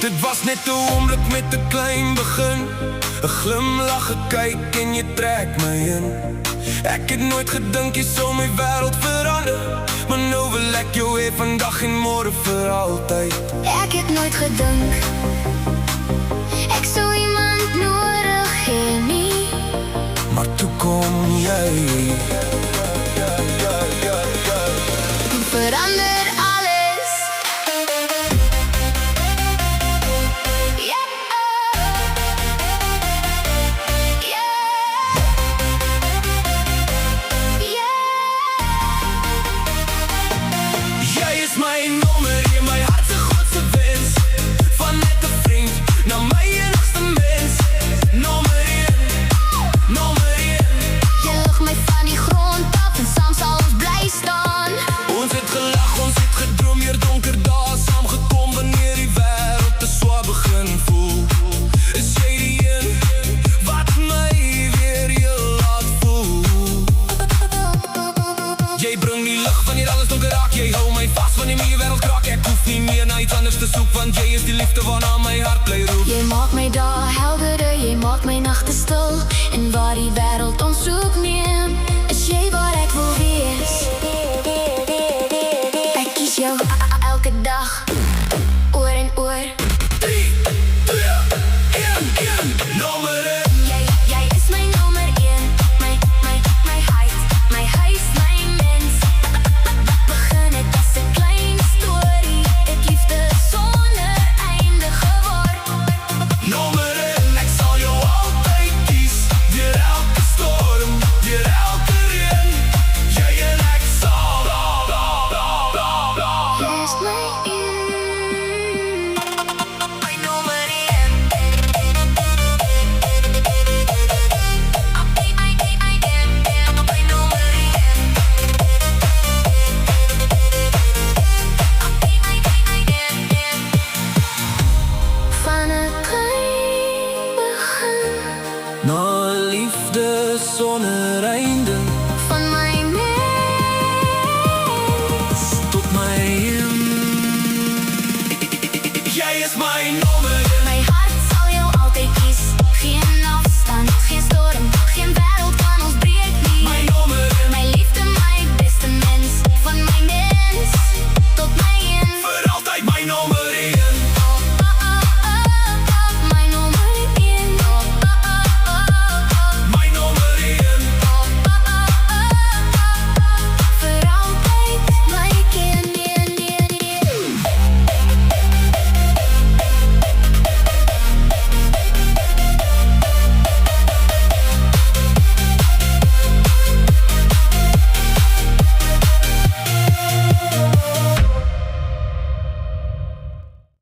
Dit was net 'n oomblik met 'n klein begin, 'n glimlach, 'n kyk en jy trek my in. Ek het nooit gedink jy sou my wêreld verander, maar nou wil ek jou hê vandag en môre vir altyd. Ek het nooit gedink ek sou iemand nodig hê nie, maar toe kom jy. Verander alles. Yeah. Yeah. Yeah. Jy is my nommer 1, my hart se grootste wens. Van net 'n vriend na my enigste mens. Nommer 1, nommer 1. Jy lig my van die grond af en saam sal ons bly staan. Ons het gelag, ons het gedroom, hier donker dae saamgekom. Wanneer die wêreld te swaar begin voel, is jy die een wat my weer heel laat voel. Jy bring die lig wanneer alles donker raak. Jy hou my vas wanneer my wêreld kraak. Ek hoef nie meer na iets anders te soek, want jy is die liefde waarna my hart bly roep. Jy maak my dae helderder, jy maak my nagte stil. En waar die wêreld ons soek neem, is jy waar ek wil wees. Ek kies jou elke dag, oor en oor. 3, 2, 1, nommer 1. Jy is my nommer 1, my huis, my mens. Begin het as 'n klein storie, het liefde sonder einde geword. Nommer 1, ek sal jou altyd kies, deur elke storm, deur elke reën. Jy en ek sal Jy is my my nommer 1. My nommer 1. Van 'n klein begin, na liefde sonder einde, van my mens tot my een. Jy is my nommer